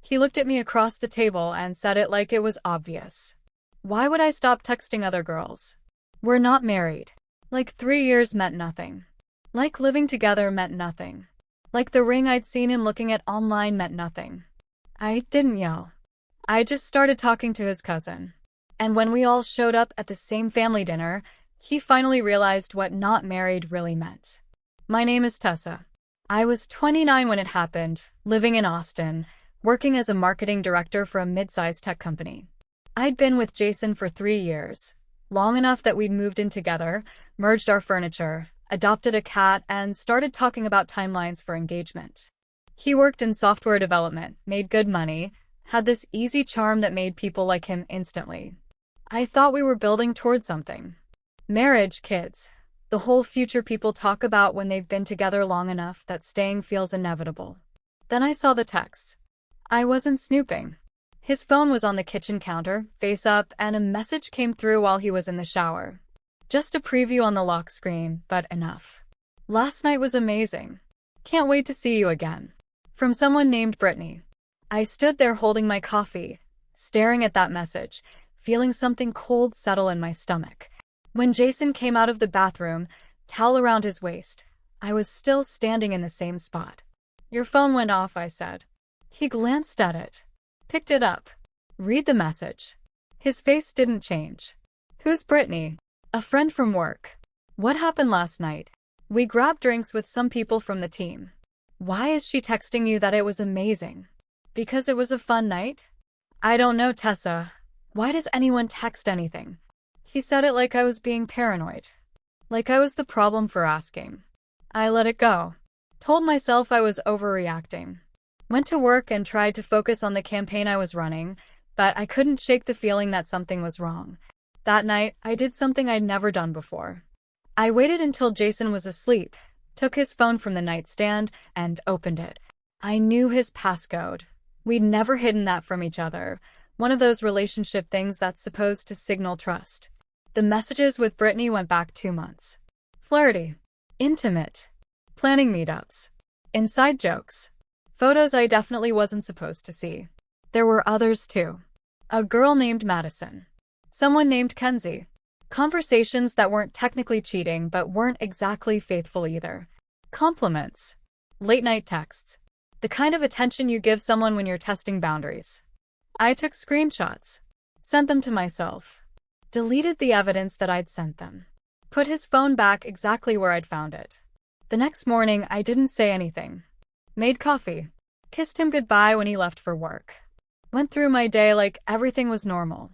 He looked at me across the table and said it like it was obvious. Why would I stop texting other girls? We're not married. Like 3 years meant nothing. Like living together meant nothing. Like the ring I'd seen him looking at online meant nothing. I didn't yell. I just started talking to his cousin. And when we all showed up at the same family dinner, he finally realized what not married really meant. My name is Tessa. I was 29 when it happened, living in Austin, working as a marketing director for a mid-sized tech company. I'd been with Jason for 3 years, long enough that we'd moved in together, merged our furniture, adopted a cat, and started talking about timelines for engagement. He worked in software development, made good money, had this easy charm that made people like him instantly. I thought we were building towards something. Marriage, kids. The whole future people talk about when they've been together long enough that staying feels inevitable. Then I saw the texts. I wasn't snooping. His phone was on the kitchen counter, face up, and a message came through while he was in the shower. Just a preview on the lock screen, but enough. Last night was amazing. Can't wait to see you again. From someone named Brittany. I stood there holding my coffee, staring at that message, feeling something cold settle in my stomach. When Jason came out of the bathroom, towel around his waist, I was still standing in the same spot. Your phone went off, I said. He glanced at it, picked it up. Read the message. His face didn't change. Who's Brittany? A friend from work. What happened last night? We grabbed drinks with some people from the team. Why is she texting you that it was amazing? Because it was a fun night? I don't know, Tessa. Why does anyone text anything? He said it like I was being paranoid. Like I was the problem for asking. I let it go. Told myself I was overreacting. Went to work and tried to focus on the campaign I was running, but I couldn't shake the feeling that something was wrong. That night, I did something I'd never done before. I waited until Jason was asleep, took his phone from the nightstand, and opened it. I knew his passcode. We'd never hidden that from each other. One of those relationship things that's supposed to signal trust. The messages with Brittany went back 2 months. Flirty. Intimate. Planning meetups. Inside jokes. Photos I definitely wasn't supposed to see. There were others too. A girl named Madison. Someone named Kenzie. Conversations that weren't technically cheating but weren't exactly faithful either. Compliments. Late-night texts. The kind of attention you give someone when you're testing boundaries. I took screenshots. Sent them to myself. Deleted the evidence that I'd sent them. Put his phone back exactly where I'd found it. The next morning, I didn't say anything. Made coffee. Kissed him goodbye when he left for work. Went through my day like everything was normal.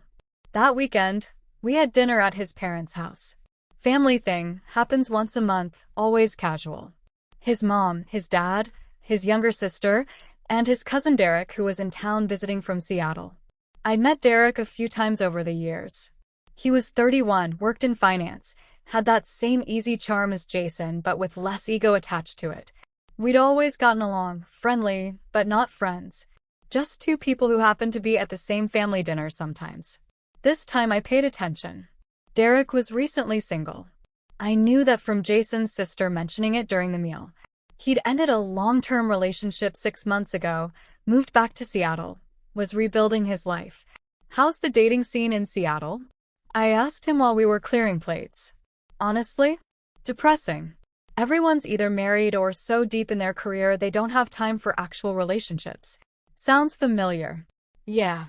That weekend, we had dinner at his parents' house. Family thing, happens once a month, always casual. His mom, his dad, his younger sister, and his cousin Derek, who was in town visiting from Seattle. I'd met Derek a few times over the years. He was 31, worked in finance, had that same easy charm as Jason, but with less ego attached to it. We'd always gotten along, friendly, but not friends. Just two people who happened to be at the same family dinner sometimes. This time I paid attention. Derek was recently single. I knew that from Jason's sister mentioning it during the meal. He'd ended a long-term relationship 6 months ago, moved back to Seattle, was rebuilding his life. How's the dating scene in Seattle? I asked him while we were clearing plates. Honestly? Depressing. Everyone's either married or so deep in their career they don't have time for actual relationships. Sounds familiar. Yeah.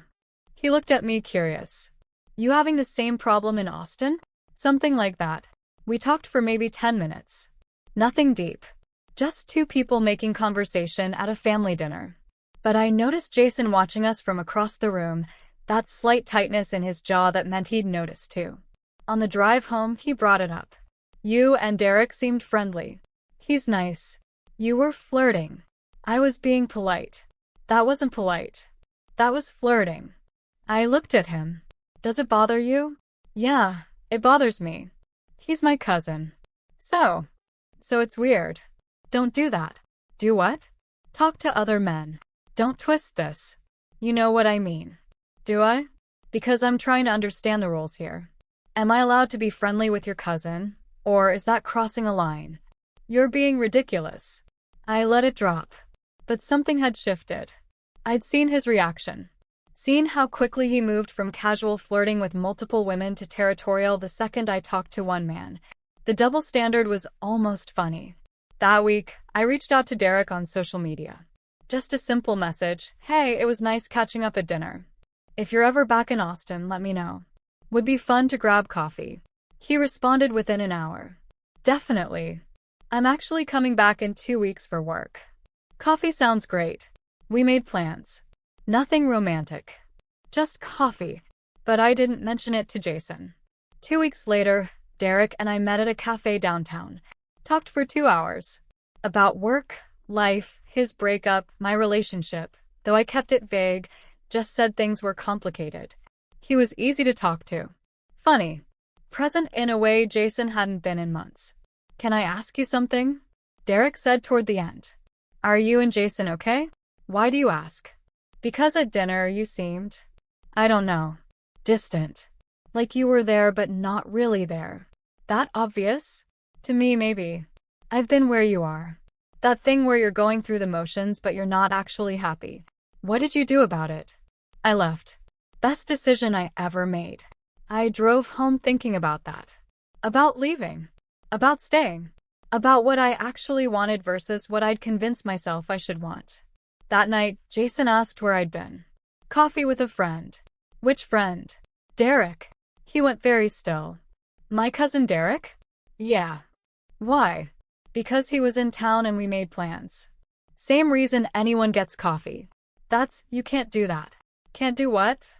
He looked at me curious. You having the same problem in Austin? Something like that. We talked for maybe 10 minutes. Nothing deep. Just two people making conversation at a family dinner. But I noticed Jason watching us from across the room, that slight tightness in his jaw that meant he'd noticed too. On the drive home, he brought it up. You and Derek seemed friendly. He's nice. You were flirting. I was being polite. That wasn't polite. That was flirting. I looked at him. Does it bother you? Yeah, it bothers me. He's my cousin. So it's weird. Don't do that. Do what? Talk to other men. Don't twist this. You know what I mean. Do I? Because I'm trying to understand the rules here. Am I allowed to be friendly with your cousin? Or is that crossing a line? You're being ridiculous. I let it drop. But something had shifted. I'd seen his reaction. Seen how quickly he moved from casual flirting with multiple women to territorial the second I talked to one man. The double standard was almost funny. That week, I reached out to Derek on social media. Just a simple message, "Hey, it was nice catching up at dinner. If you're ever back in Austin, let me know. Would be fun to grab coffee." He responded within an hour. "Definitely. I'm actually coming back in 2 weeks for work." Coffee sounds great. We made plans. Nothing romantic. Just coffee. But I didn't mention it to Jason. 2 weeks later, Derek and I met at a cafe downtown. Talked for 2 hours. About work, life, his breakup, my relationship. Though I kept it vague, just said things were complicated. He was easy to talk to. Funny. Present in a way Jason hadn't been in months. "Can I ask you something?" Derek said toward the end. "Are you and Jason okay?" "Why do you ask?" "Because at dinner you seemed, I don't know, distant. Like you were there but not really there." "That obvious?" "To me, maybe. I've been where you are. That thing where you're going through the motions but you're not actually happy." "What did you do about it?" "I left. Best decision I ever made." I drove home thinking about that. About leaving. About staying. About what I actually wanted versus what I'd convinced myself I should want. That night, Jason asked where I'd been. "Coffee with a friend." "Which friend?" "Derek." He went very still. "My cousin Derek?" "Yeah." "Why?" "Because he was in town and we made plans." "Same reason anyone gets coffee." You can't do that." "Can't do what?"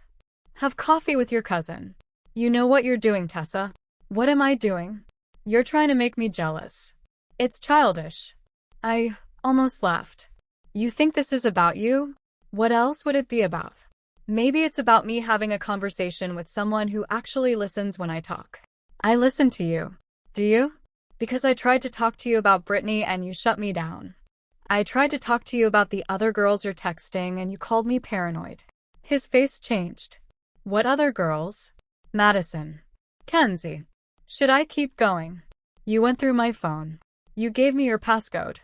"Have coffee with your cousin." "You know what you're doing, Tessa." "What am I doing?" "You're trying to make me jealous." "It's childish." I almost laughed. "You think this is about you?" "What else would it be about?" "Maybe it's about me having a conversation with someone who actually listens when I talk." "I listen to you." "Do you?" "Because I tried to talk to you about Brittany and you shut me down. I tried to talk to you about the other girls you're texting and you called me paranoid." His face changed. "What other girls?" "Madison. Kenzie." "Should I keep going?" "You went through my phone. You gave me your passcode.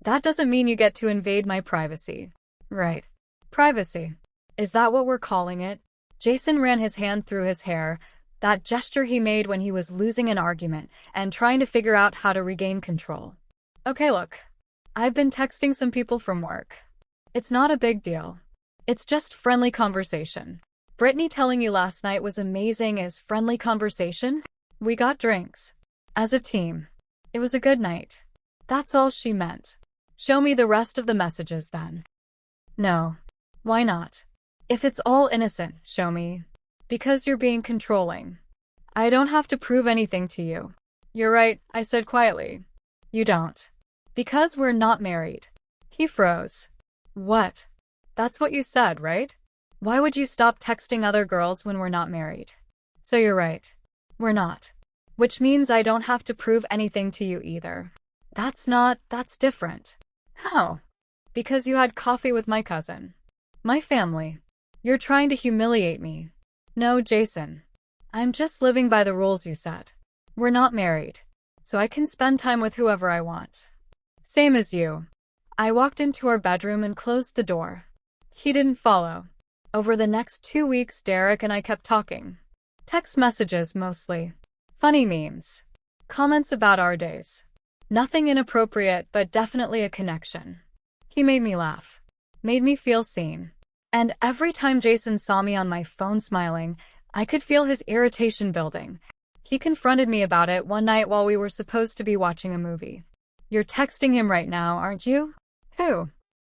That doesn't mean you get to invade my privacy." "Right. Privacy. Is that what we're calling it?" Jason ran his hand through his hair, that gesture he made when he was losing an argument and trying to figure out how to regain control. "Okay, look. I've been texting some people from work. It's not a big deal. It's just friendly conversation. Brittany telling you last night was amazing as friendly conversation? We got drinks. As a team. It was a good night. That's all she meant. Show me the rest of the messages then." "No. Why not? If it's all innocent, show me. Because you're being controlling. I don't have to prove anything to you." "You're right," I said quietly. "You don't. Because we're not married." He froze. "What? That's what you said, right? Why would you stop texting other girls when we're not married?" "So you're right. We're not. Which means I don't have to prove anything to you either." That's different." "How?" "Because you had coffee with my cousin. My family. You're trying to humiliate me." "No, Jason. I'm just living by the rules you set. We're not married. So I can spend time with whoever I want." "Same as you." I walked into our bedroom and closed the door. He didn't follow. Over the next 2 weeks, Derek and I kept talking. Text messages mostly. Funny memes. Comments about our days. Nothing inappropriate, but definitely a connection. He made me laugh. Made me feel seen. And every time Jason saw me on my phone smiling, I could feel his irritation building. He confronted me about it one night while we were supposed to be watching a movie. "You're texting him right now, aren't you?" "Who?"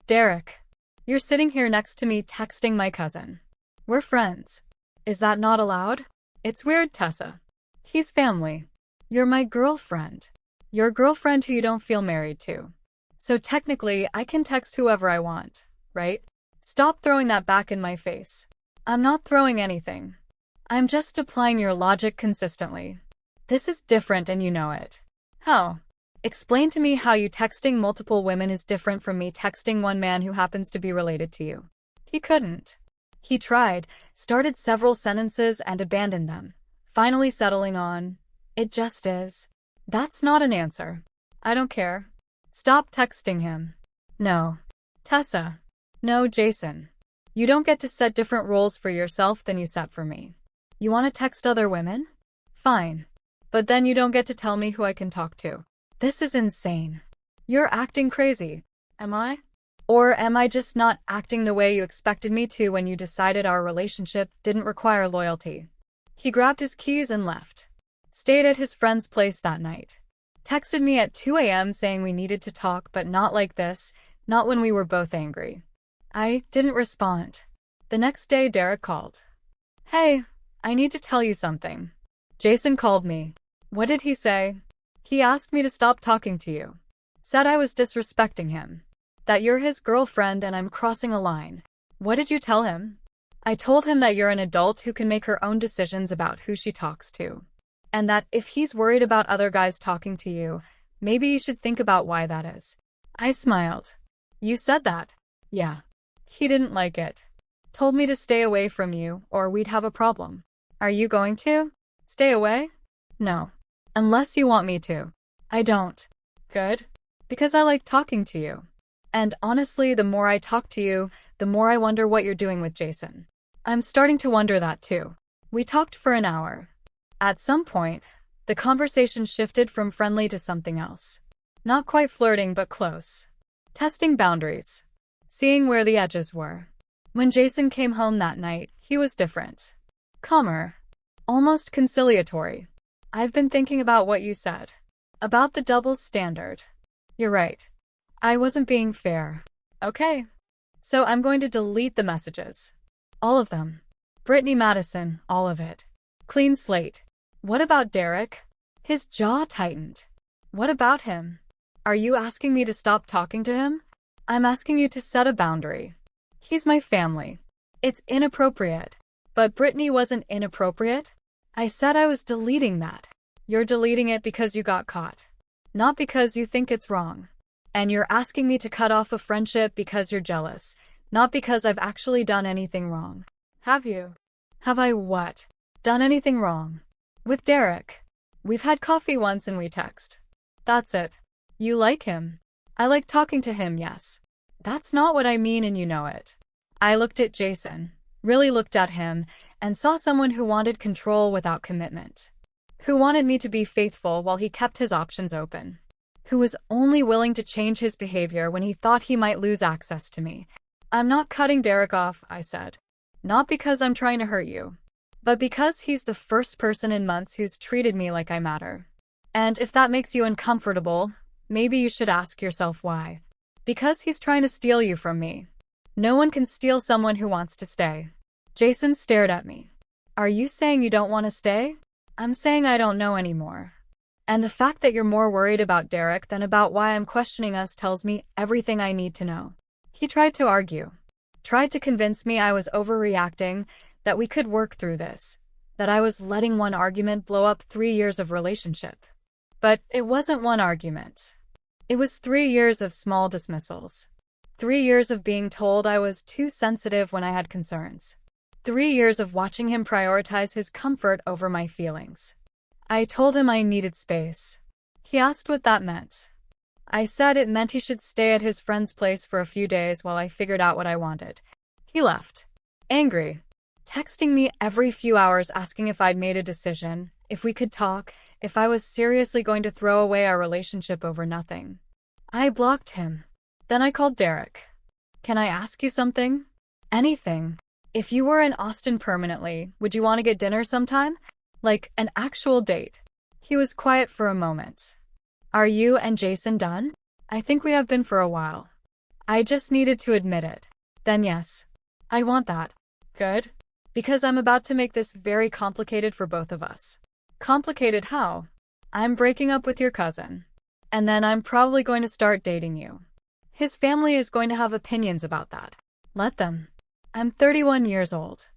"Derek. You're sitting here next to me texting my cousin. We're friends. Is that not allowed?" "It's weird, Tessa. He's family. You're my girlfriend. Your girlfriend who you don't feel married to. So technically, I can text whoever I want, right?" "Stop throwing that back in my face." "I'm not throwing anything. I'm just applying your logic consistently. This is different and you know it." "How?" "Explain to me how you texting multiple women is different from me texting one man who happens to be related to you." He couldn't. He tried, started several sentences and abandoned them, finally settling on, "It just is." That's not an answer. "I don't care." "Stop texting him." "No. Tessa. No, Jason. You don't get to set different rules for yourself than you set for me. You want to text other women? Fine. But then you don't get to tell me who I can talk to. This is insane. You're acting crazy. Am I? Or am I just not acting the way you expected me to when you decided our relationship didn't require loyalty? He grabbed his keys and left. Stayed at his friend's place that night. Texted me at 2 a.m. saying we needed to talk, but not like this, not when we were both angry. I didn't respond. The next day, Derek called. Hey, I need to tell you something. Jason called me. What did he say? He asked me to stop talking to you. Said I was disrespecting him. That you're his girlfriend and I'm crossing a line. What did you tell him? I told him that you're an adult who can make her own decisions about who she talks to. And that if he's worried about other guys talking to you, maybe you should think about why that is. I smiled. You said that? Yeah. He didn't like it. Told me to stay away from you or we'd have a problem. Are you going to? Stay away? No. Unless you want me to. I don't. Good. Because I like talking to you. And honestly, the more I talk to you, the more I wonder what you're doing with Jason. I'm starting to wonder that too. We talked for an hour. At some point, the conversation shifted from friendly to something else. Not quite flirting, but close. Testing boundaries. Seeing where the edges were. When Jason came home that night, he was different. Calmer. Almost conciliatory. I've been thinking about what you said. About the double standard. You're right. I wasn't being fair. Okay. So I'm going to delete the messages. All of them. Brittany, Madison, all of it. Clean slate. What about Derek? His jaw tightened. What about him? Are you asking me to stop talking to him? I'm asking you to set a boundary. He's my family. It's inappropriate. But Brittany wasn't inappropriate. I said I was deleting that. You're deleting it because you got caught. Not because you think it's wrong. And you're asking me to cut off a friendship because you're jealous, not because I've actually done anything wrong. Have you? Have I what? Done anything wrong? With Derek. We've had coffee once and we text. That's it. You like him. I like talking to him, yes. That's not what I mean and you know it. I looked at Jason, really looked at him, and saw someone who wanted control without commitment. Who wanted me to be faithful while he kept his options open. Who was only willing to change his behavior when he thought he might lose access to me. I'm not cutting Derek off, I said. Not because I'm trying to hurt you, but because he's the first person in months who's treated me like I matter. And if that makes you uncomfortable, maybe you should ask yourself why. Because he's trying to steal you from me. No one can steal someone who wants to stay. Jason stared at me. Are you saying you don't want to stay? I'm saying I don't know anymore. And the fact that you're more worried about Derek than about why I'm questioning us tells me everything I need to know. He tried to argue. Tried to convince me I was overreacting, that we could work through this, that I was letting one argument blow up 3 years of relationship. But it wasn't one argument. It was 3 years of small dismissals. 3 years of being told I was too sensitive when I had concerns. 3 years of watching him prioritize his comfort over my feelings. I told him I needed space. He asked what that meant. I said it meant he should stay at his friend's place for a few days while I figured out what I wanted. He left. Angry. Texting me every few hours asking if I'd made a decision, if we could talk, if I was seriously going to throw away our relationship over nothing. I blocked him. Then I called Derek. Can I ask you something? Anything. If you were in Austin permanently, would you want to get dinner sometime? Like an actual date. He was quiet for a moment. Are you and Jason done? I think we have been for a while. I just needed to admit it. Then yes. I want that. Good. Because I'm about to make this very complicated for both of us. Complicated how? I'm breaking up with your cousin. And then I'm probably going to start dating you. His family is going to have opinions about that. Let them. I'm 31 years old.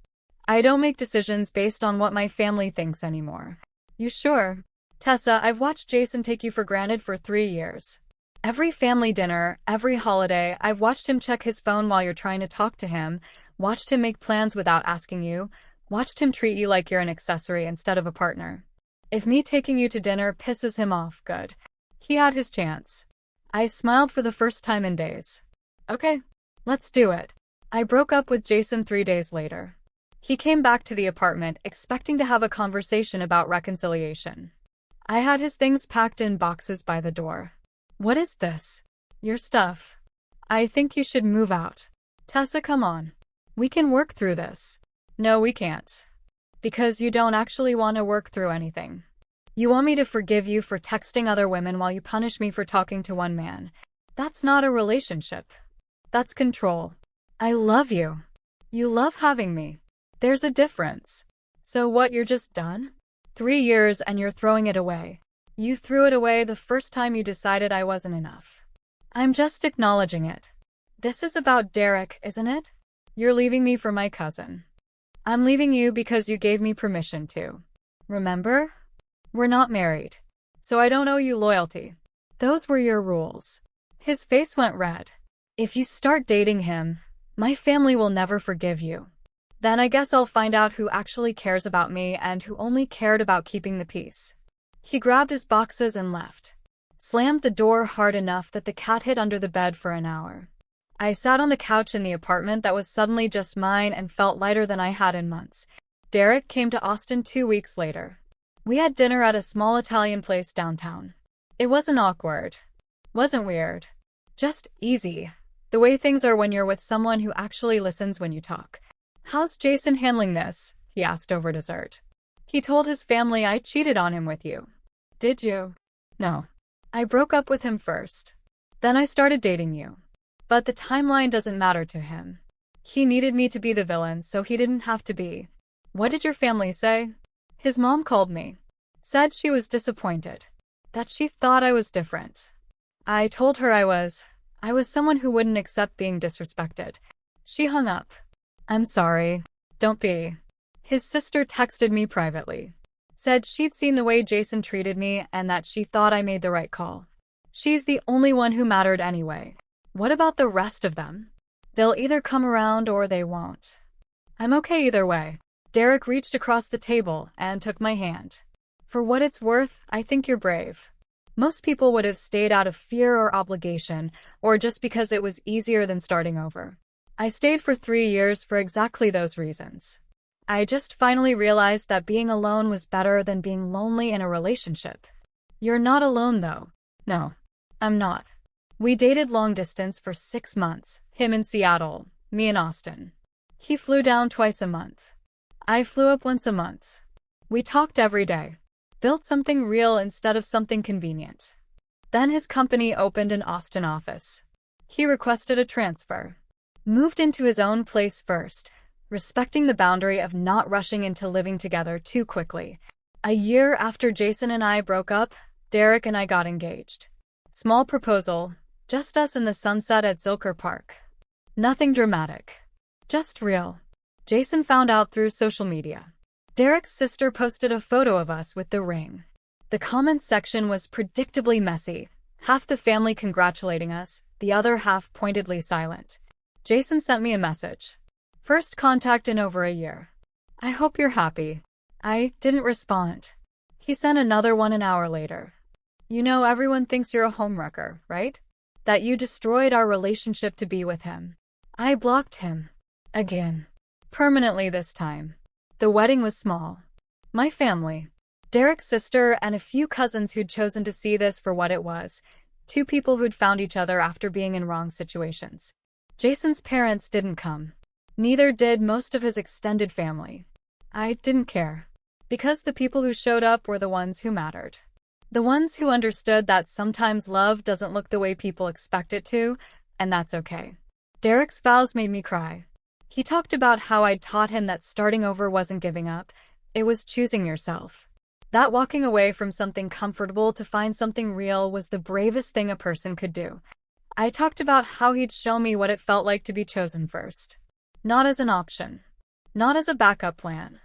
I don't make decisions based on what my family thinks anymore. You sure? Tessa, I've watched Jason take you for granted for 3 years. Every family dinner, every holiday, I've watched him check his phone while you're trying to talk to him, watched him make plans without asking you, watched him treat you like you're an accessory instead of a partner. If me taking you to dinner pisses him off, good. He had his chance. I smiled for the first time in days. Okay. Let's do it. I broke up with Jason 3 days later. He came back to the apartment expecting to have a conversation about reconciliation. I had his things packed in boxes by the door. What is this? Your stuff. I think you should move out. Tessa, come on. We can work through this. No, we can't. Because you don't actually want to work through anything. You want me to forgive you for texting other women while you punish me for talking to one man. That's not a relationship. That's control. I love you. You love having me. There's a difference. So what, you're just done? 3 years and you're throwing it away. You threw it away the first time you decided I wasn't enough. I'm just acknowledging it. This is about Derek, isn't it? You're leaving me for my cousin. I'm leaving you because you gave me permission to. Remember? We're not married. So I don't owe you loyalty. Those were your rules. His face went red. If you start dating him, my family will never forgive you. Then I guess I'll find out who actually cares about me and who only cared about keeping the peace. He grabbed his boxes and left. Slammed the door hard enough that the cat hid under the bed for an hour. I sat on the couch in the apartment that was suddenly just mine and felt lighter than I had in months. Derek came to Austin 2 weeks later. We had dinner at a small Italian place downtown. It wasn't awkward. Wasn't weird. Just easy. The way things are when you're with someone who actually listens when you talk. How's Jason handling this? He asked over dessert. He told his family I cheated on him with you. Did you? No. I broke up with him first. Then I started dating you. But the timeline doesn't matter to him. He needed me to be the villain, so he didn't have to be. What did your family say? His mom called me. Said she was disappointed. That she thought I was different. I told her I was someone who wouldn't accept being disrespected. She hung up. I'm sorry. Don't be. His sister texted me privately. Said she'd seen the way Jason treated me and that she thought I made the right call. She's the only one who mattered anyway. What about the rest of them? They'll either come around or they won't. I'm okay either way. Derek reached across the table and took my hand. For what it's worth, I think you're brave. Most people would have stayed out of fear or obligation, or just because it was easier than starting over. I stayed for 3 years for exactly those reasons. I just finally realized that being alone was better than being lonely in a relationship. You're not alone, though. No, I'm not. We dated long distance for 6 months, him in Seattle, me in Austin. He flew down twice a month. I flew up once a month. We talked every day. Built something real instead of something convenient. Then his company opened an Austin office. He requested a transfer. Moved into his own place first, respecting the boundary of not rushing into living together too quickly. A year after Jason and I broke up, Derek and I got engaged. Small proposal, just us in the sunset at Zilker Park. Nothing dramatic. Just real. Jason found out through social media. Derek's sister posted a photo of us with the ring. The comments section was predictably messy, half the family congratulating us, the other half pointedly silent. Jason sent me a message. First contact in over a year. I hope you're happy. I didn't respond. He sent another one an hour later. You know, everyone thinks you're a homewrecker, right? That you destroyed our relationship to be with him. I blocked him. Again. Permanently this time. The wedding was small. My family. Derek's sister and a few cousins who'd chosen to see this for what it was. 2 people who'd found each other after being in wrong situations. Jason's parents didn't come. Neither did most of his extended family. I didn't care. Because the people who showed up were the ones who mattered. The ones who understood that sometimes love doesn't look the way people expect it to, and that's okay. Derek's vows made me cry. He talked about how I'd taught him that starting over wasn't giving up, it was choosing yourself. That walking away from something comfortable to find something real was the bravest thing a person could do. I talked about how he'd show me what it felt like to be chosen first. Not as an option. Not as a backup plan.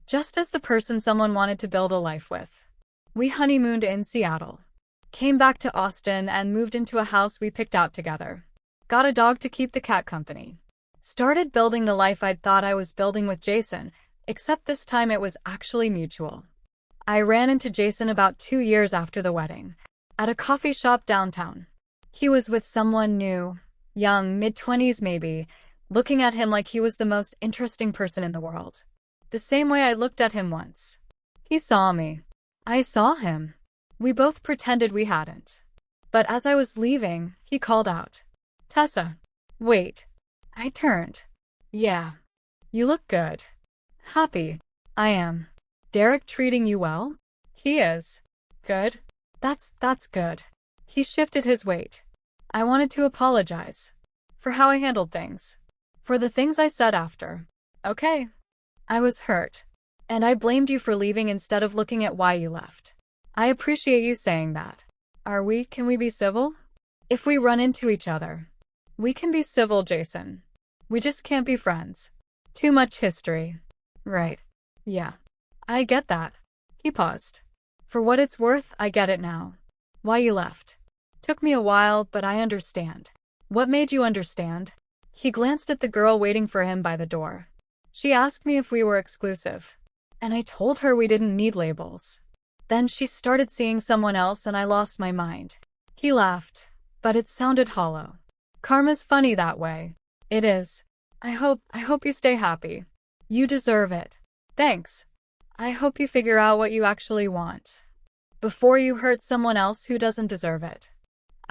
Just as the person someone wanted to build a life with. We honeymooned in Seattle. Came back to Austin and moved into a house we picked out together. Got a dog to keep the cat company. Started building the life I'd thought I was building with Jason, except this time it was actually mutual. I ran into Jason about 2 years after the wedding, at a coffee shop downtown. He was with someone new, Young, mid-20s maybe, looking at him like he was the most interesting person in the world. The same way I looked at him once. He saw me. I saw him. We both pretended we hadn't. But as I was leaving, he called out, "Tessa, wait." I turned. "Yeah. You look good." "Happy." "I am." "Derek treating you well?" "He is." "Good." That's good." He shifted his weight. I wanted to apologize. For how I handled things. For the things I said after. Okay. I was hurt. And I blamed you for leaving instead of looking at why you left. I appreciate you saying that. Can we be civil? If we run into each other. We can be civil, Jason. We just can't be friends. Too much history. Right. Yeah. I get that. He paused. For what it's worth, I get it now. Why you left. Took me a while, but I understand. What made you understand? He glanced at the girl waiting for him by the door. She asked me if we were exclusive. And I told her we didn't need labels. Then she started seeing someone else and I lost my mind. He laughed, but it sounded hollow. Karma's funny that way. It is. I hope you stay happy. You deserve it. Thanks. I hope you figure out what you actually want. Before you hurt someone else who doesn't deserve it.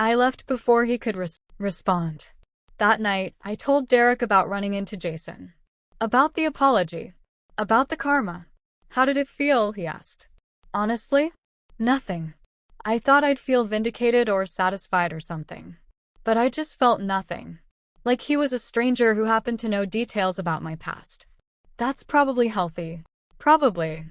I left before he could respond. That night, I told Derek about running into Jason. About the apology. About the karma. How did it feel, he asked. Honestly? Nothing. I thought I'd feel vindicated or satisfied or something. But I just felt nothing. Like he was a stranger who happened to know details about my past. That's probably healthy. Probably.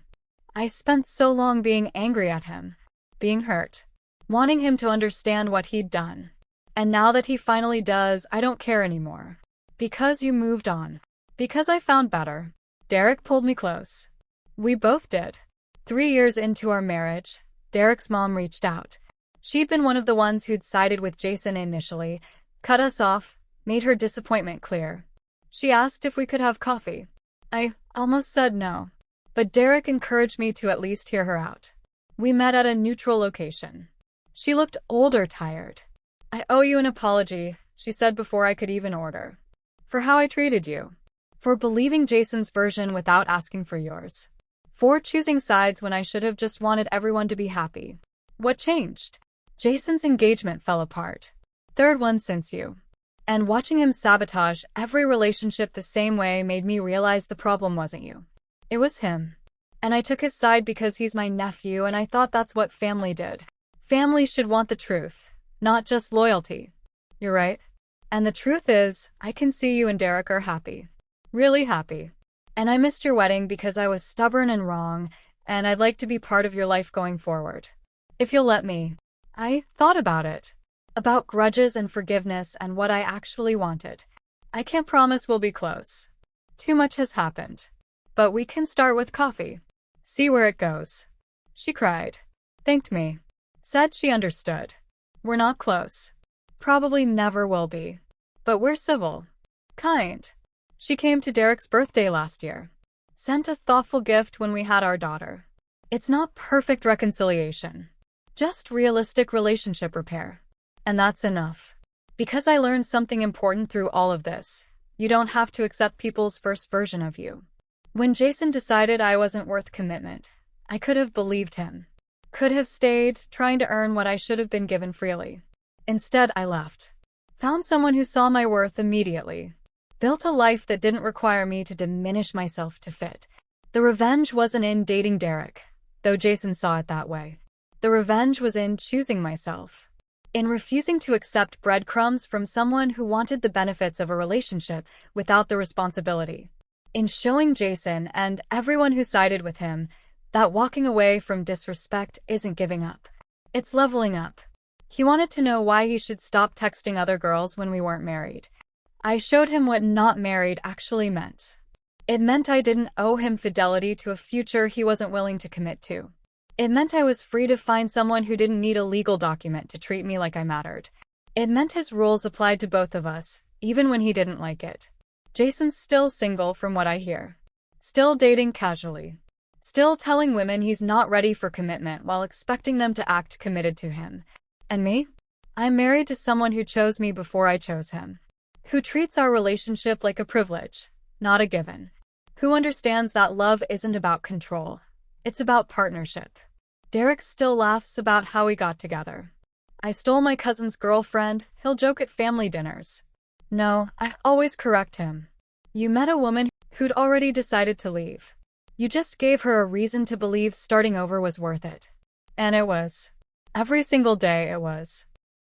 I spent so long being angry at him. Being hurt. Wanting him to understand what he'd done. And now that he finally does, I don't care anymore. Because you moved on. Because I found better. Derek pulled me close. We both did. 3 years into our marriage, Derek's mom reached out. She'd been one of the ones who'd sided with Jason initially, cut us off, made her disappointment clear. She asked if we could have coffee. I almost said no. But Derek encouraged me to at least hear her out. We met at a neutral location. She looked old or tired. I owe you an apology, she said before I could even order. For how I treated you. For believing Jason's version without asking for yours. For choosing sides when I should have just wanted everyone to be happy. What changed? Jason's engagement fell apart. Third one since you. And watching him sabotage every relationship the same way made me realize the problem wasn't you. It was him. And I took his side because he's my nephew and I thought that's what family did. Family should want the truth, not just loyalty. You're right. And the truth is, I can see you and Derek are happy. Really happy. And I missed your wedding because I was stubborn and wrong, and I'd like to be part of your life going forward. If you'll let me. I thought about it. About grudges and forgiveness and what I actually wanted. I can't promise we'll be close. Too much has happened. But we can start with coffee. See where it goes. She cried. Thanked me. Said she understood. We're not close. Probably never will be. But we're civil. Kind. She came to Derek's birthday last year. Sent a thoughtful gift when we had our daughter. It's not perfect reconciliation. Just realistic relationship repair. And that's enough. Because I learned something important through all of this. You don't have to accept people's first version of you. When Jason decided I wasn't worth commitment, I could have believed him. Could have stayed, trying to earn what I should have been given freely. Instead, I left. Found someone who saw my worth immediately. Built a life that didn't require me to diminish myself to fit. The revenge wasn't in dating Derek, though Jason saw it that way. The revenge was in choosing myself. In refusing to accept breadcrumbs from someone who wanted the benefits of a relationship without the responsibility. In showing Jason and everyone who sided with him that walking away from disrespect isn't giving up. It's leveling up. He wanted to know why he should stop texting other girls when we weren't married. I showed him what not married actually meant. It meant I didn't owe him fidelity to a future he wasn't willing to commit to. It meant I was free to find someone who didn't need a legal document to treat me like I mattered. It meant his rules applied to both of us, even when he didn't like it. Jason's still single from what I hear. Still dating casually. Still telling women he's not ready for commitment while expecting them to act committed to him. And me? I'm married to someone who chose me before I chose him. Who treats our relationship like a privilege, not a given. Who understands that love isn't about control. It's about partnership. Derek still laughs about how we got together. I stole my cousin's girlfriend, he'll joke at family dinners. No, I always correct him. You met a woman who'd already decided to leave. You just gave her a reason to believe starting over was worth it. And it was. Every single day it was.